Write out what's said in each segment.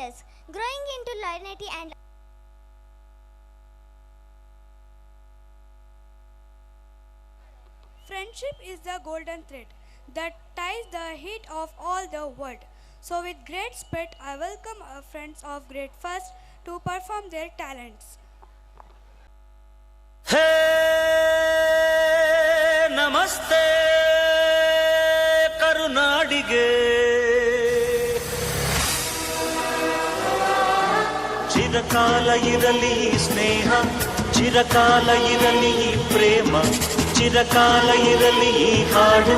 years, growing into loyalty and Friendship is the golden thread that ties the heat of all the world. So, with great respect, I welcome our friends of Great First to perform their talents. ಹೇ ನಮಸ್ತೆ ಕರುನಾಡಿಗೆ ಚಿರಕಾಲ ಇರಲಿ ಸ್ನೇಹ ಚಿರಕಾಲ ಇರಲಿ ಪ್ರೇಮ ಚಿರಕಾಲ ಇರಲಿ ಹಾಡು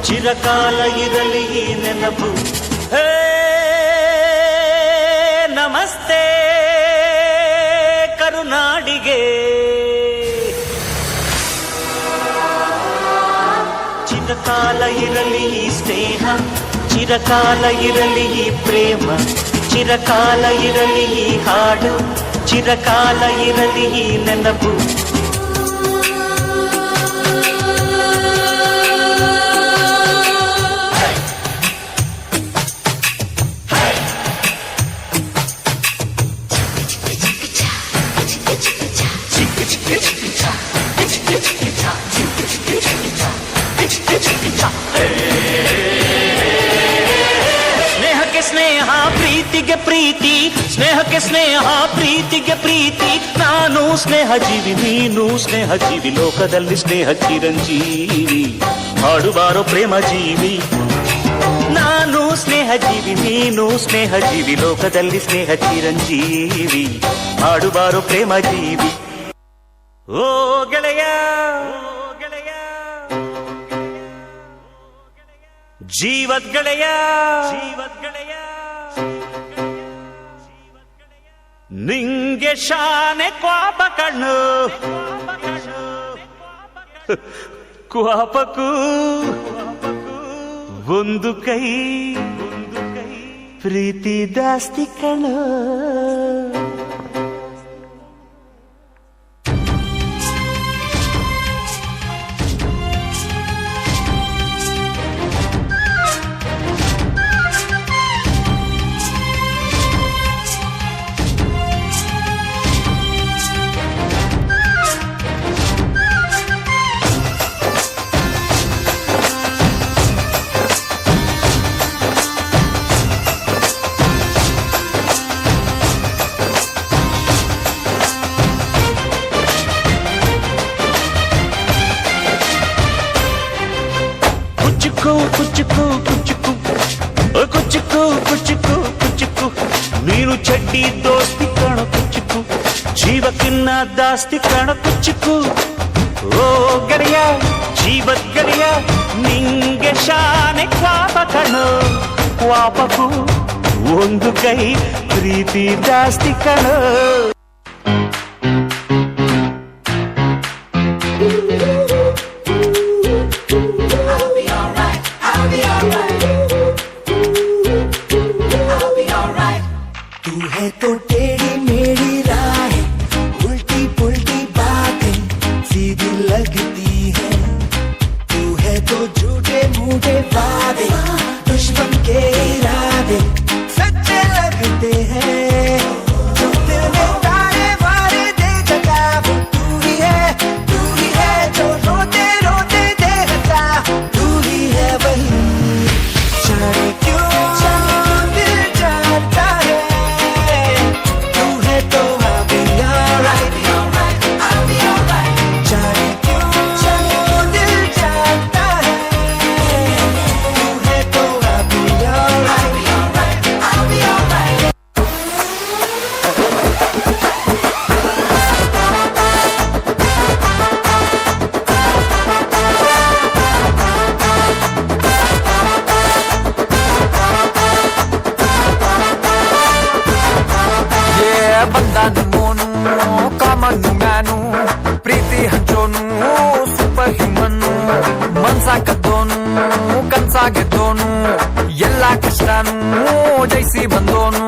ಚಿರಕಾಲ ಇರಲಿ ನೆನಪು ಹೇ ನಮಸ್ತೆ ಕರುನಾಡಿಗೆ ಚಿರಕಾಲ ಇರಲಿ ಸ್ನೇಹ ಚಿರಕಾಲ ಇರಲಿ ಪ್ರೇಮ ಚಿರಕಾಲ ಇರಲಿ ಹಾಡು ಚಿರಕಾಲ ಇರಲಿ ನೆನಪು ಸ್ನೇಹಕ್ಕೆ ಸ್ನೇಹ ಪ್ರೀತಿಗೆ ಪ್ರೀತಿ ಸ್ನೇಹಕ್ಕೆ ಸ್ನೇಹ ಪ್ರೀತಿಗೆ ಪ್ರೀತಿ ನಾನು ಸ್ನೇಹ ಜೀವಿ ನೀನು ಸ್ನೇಹ ಜೀವಿ ಲೋಕದಲ್ಲಿ ಸ್ನೇಹ ಚಿರಂಜೀವಿ ಹಾಡುವಾರೋ ಪ್ರೇಮ ಜೀವಿ ನಾನು ಸ್ನೇಹ ಜೀವಿ ನೀನು ಸ್ನೇಹ ಜೀವಿ ಲೋಕದಲ್ಲಿ ಸ್ನೇಹ ಚಿರಂಜೀವಿ ಹಾಡುವಾರೋ ಪ್ರೇಮ ಜೀವಿ ಓ ಗೆಳೆಯ ಜೀವದ್ಗೆಳೆಯ ನಿಂಗೆ ಶಾನೆ ಕ್ವಾಪ ಕಣ್ಣು ಕ್ವಾಪಕ್ಕೂ ಒಂದು ಕೈ ಪ್ರೀತಿ ದಾಸ್ತಿ ಕಣ್ಣು ಕುಚ್ಚುಕು ಕುಚ್ಚುಕು ಕುಚ್ಚುಕು ಕುಚ್ಚುಕು ಕುಚ್ಚುಕು ನೀನು ಚಡ್ಡಿ ದೋಸ್ತಿ ಕಾಣ ಕುಚ್ಚುಕು ಜೀವಕ್ಕಿನ್ನ ದಾಸ್ತಿ ಕಾಣ ಕುಚ್ಚುಕು ಓ ಗೆಳೆಯ ಜೀವದ್ ಗೆಳೆಯ ನಿಂಗೆ ಶಾನೆ ಕ್ವಾಪ ಕಣೋ ಕ್ವಾಪಕ್ಕೂ ಒಂದು ಕೈ ಪ್ರೀತಿ ದಾಸ್ತಿ ಕಣೋ तो टेढ़ी मेरी राहें उल्टी पुल्टी बातें सीधी लगती है तू है तो झूठे मूठे वादे दुश्मन के इरादे सच्चे लगते हैं जो दिल में तारे वारे दे जगा वो तू ही है जो रोते रोते दे हंसा तू ही है वही जाने क्यों दिल जाता है ಬಂದಾನು ಮೋನು ಕಾಮನ್ನು ಮ್ಯಾನು ಪ್ರೀತಿ ಹಂಚೋನು ಸೂಪರ್ ಹ್ಯೂಮನ್ನು ಮನ್ಸಾಕದ್ದೋನು ಕನ್ಸಾಗೆದ್ದೋನು ಎಲ್ಲ ಕಷ್ಟನು ಜಯಿಸಿ ಬಂದೋನು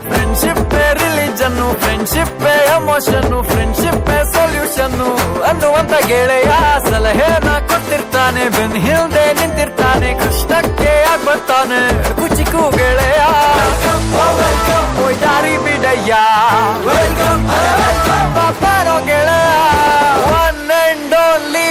friendship religion friendship emotion friendship ಸೊಲ್ಯೂಷನ್ನು ಅನ್ನುವಂತ ಗೆಳೆಯ ಸಲಹೆನ ಕೊಟ್ಟಿರ್ತಾನೆ ಬೆನ್ ಹಿಂದೆ ನಿಂತಿರ್ತಾನೆ ಕಷ್ಟಕ್ಕೆ ಆಗ್ಬರ್ತಾನೆ ಕುಚಿಕು ಗೆಳೆಯ ಬಾರಯ್ಯ ಬಾರೋ ಗೆಳೆಯ ಒನ್ ಅಂಡ್ ಓನ್ಲಿ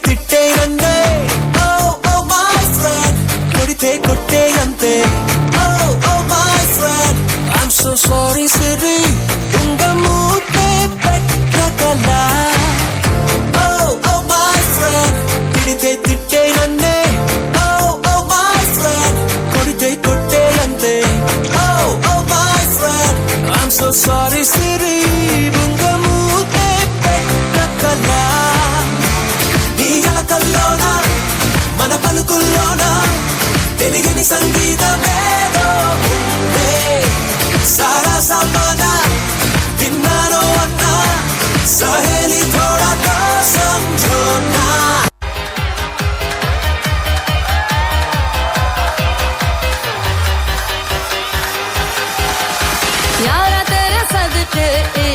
ತಿಟ್ಟೆ ನಂದೆ ಓ ಮೈ ಫ್ರೆಂಡ್ ಕುಡಿತೆ ಕೊಟ್ಟೆಯಂತೆ oh my friend I am so sorry ಸಿರಿ ಉಂಗ ಮೂತೆ ಪೆಟ್ಟಕಲ ಓ ಮೈ ಫ್ರೆಂಡ್ ಕುಡಿತೆ ತಿಟ್ಟೆ ನಂದೆ ಓ ಮೈ ಫ್ರೆಂಡ್ ಕುಡಿತೆ ಕೊಟ್ಟೆಯಂತೆ oh my friend I am so sorry ಸಿರಿ ಉಂಗ ಮೂತೆ ಪೆಟ್ಟಕಲ కల్లోనా మన పలుకుల్లోనా తెలియని సంగీతమేదో ఉందే సారా సామానా విన్నానో అన్నా సహేలి థోడా తో సమझोना यारा तेरे सदके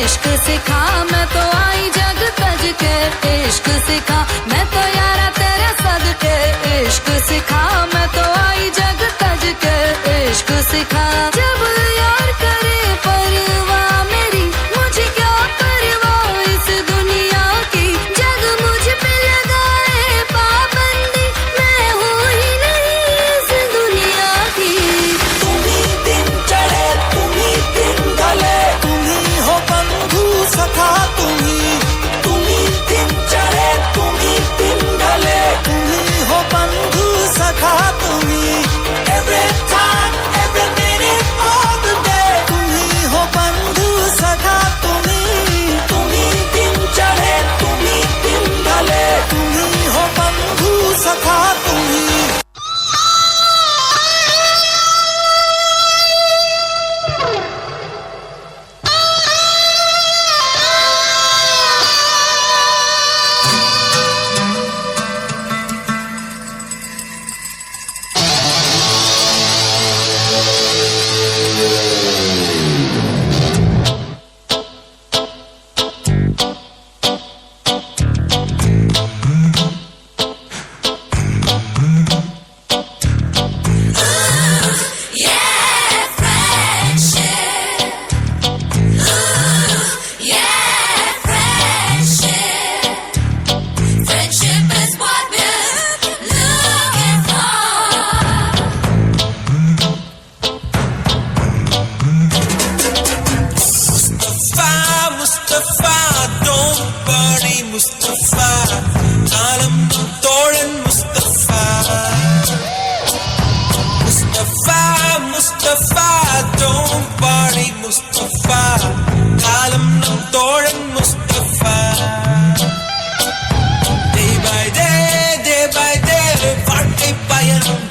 इश्क सिखा मैं तो आई जग तज के इश्क सिखा मैं तो यारा तेरे सदके इश्क सिखा मैं तो आई जग तज के इश्क सिखा जब यार करे परवाह मेरी मुझे क्या परवाह इस दुनिया की जग मुझ पे लगाए पाबंदी मैं हूँ ही नहीं इस दुनिया की तुम्ही दिन चढ़े तुम्ही दिन ढले तुम्ही हो बंधु सखा तुम्ही दिन चढ़े तुम्ही दिन ढले तुम्ही हो बंधु सखा तुम्ही every time every minute all the day तुम्ही हो बंधु सखा तुम्ही दिन चढ़े तुम्ही दिन ढले तुम्ही हो बंधु सखा तुम्ही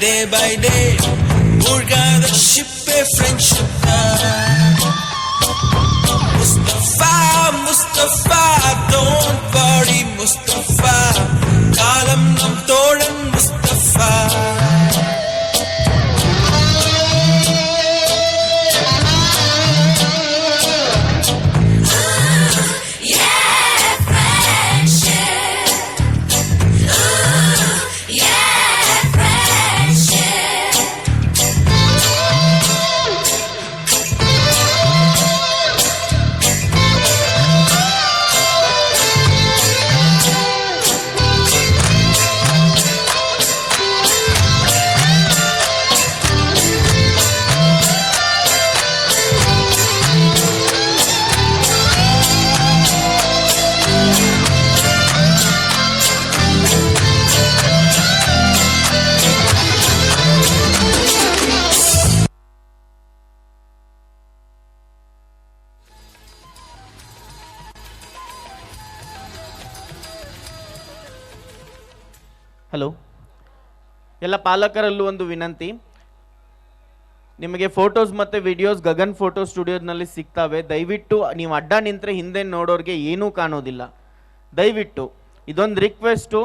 Day by day, Urga the ship a friendship. Mustafa, don't worry, Mustafa. Kalam nam todan Mustafa. Hello, ಎಲ್ಲ ಪಾಲಕರಲ್ಲೂ ಒಂದು ವಿನಂತಿ, ನಿಮಗೆ ಫೋಟೋಸ್ ಮತ್ತು ವಿಡಿಯೋಸ್ ಗಗನ್ ಫೋಟೋ ಸ್ಟುಡಿಯೋನಲ್ಲಿ ಸಿಗ್ತವೆ. ದಯವಿಟ್ಟು ನೀವು ಅಡ್ಡ ನಿಂತರೆ ಹಿಂದೆ ನೋಡೋರಿಗೆ ಏನೂ ಕಾಣೋದಿಲ್ಲ. ದಯವಿಟ್ಟು ಇದೊಂದು ರಿಕ್ವೆಸ್ಟು,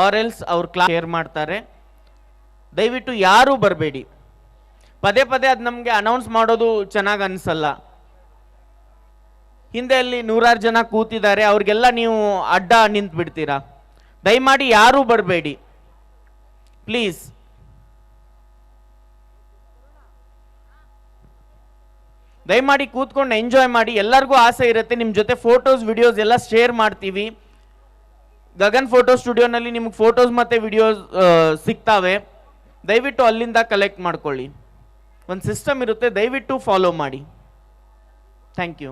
ಆರ್ ಎಲ್ಸ್ ಅವ್ರ ಕ್ಲಾಸ್ ಶೇರ್ ಮಾಡ್ತಾರೆ. ದಯವಿಟ್ಟು ಯಾರೂ ಬರಬೇಡಿ. ಪದೇ ಪದೇ ಅದು ನಮಗೆ ಅನೌನ್ಸ್ ಮಾಡೋದು ಚೆನ್ನಾಗಿ ಅನಿಸಲ್ಲ. ಹಿಂದೆ ಅಲ್ಲಿ 100 ಜನ ಕೂತಿದ್ದಾರೆ, ಅವ್ರಿಗೆಲ್ಲ ನೀವು ಅಡ್ಡ ನಿಂತು ಬಿಡ್ತೀರಾ. ದಯಮಾಡಿ ಯಾರೂ ಬರಬೇಡಿ ಪ್ಲೀಸ್. ದಯಮಾಡಿ ಕೂತ್ಕೊಂಡು ಎಂಜಾಯ್ ಮಾಡಿ. ಎಲ್ಲರಿಗೂ ಆಸೆ ಇರುತ್ತೆ ನಿಮ್ಮ ಜೊತೆ ಫೋಟೋಸ್ ವಿಡಿಯೋಸ್ ಎಲ್ಲ ಶೇರ್ ಮಾಡ್ತೀವಿ. ಗಗನ್ ಫೋಟೋ ಸ್ಟುಡಿಯೋನಲ್ಲಿ ನಿಮ್ಗೆ ಫೋಟೋಸ್ ಮತ್ತು ವಿಡಿಯೋಸ್ ಸಿಗ್ತಾವೆ. ದಯವಿಟ್ಟು ಅಲ್ಲಿಂದ ಕಲೆಕ್ಟ್ ಮಾಡ್ಕೊಳ್ಳಿ. ಒಂದು ಸಿಸ್ಟಮ್ ಇರುತ್ತೆ, ದಯವಿಟ್ಟು ಫಾಲೋ ಮಾಡಿ. Thank you.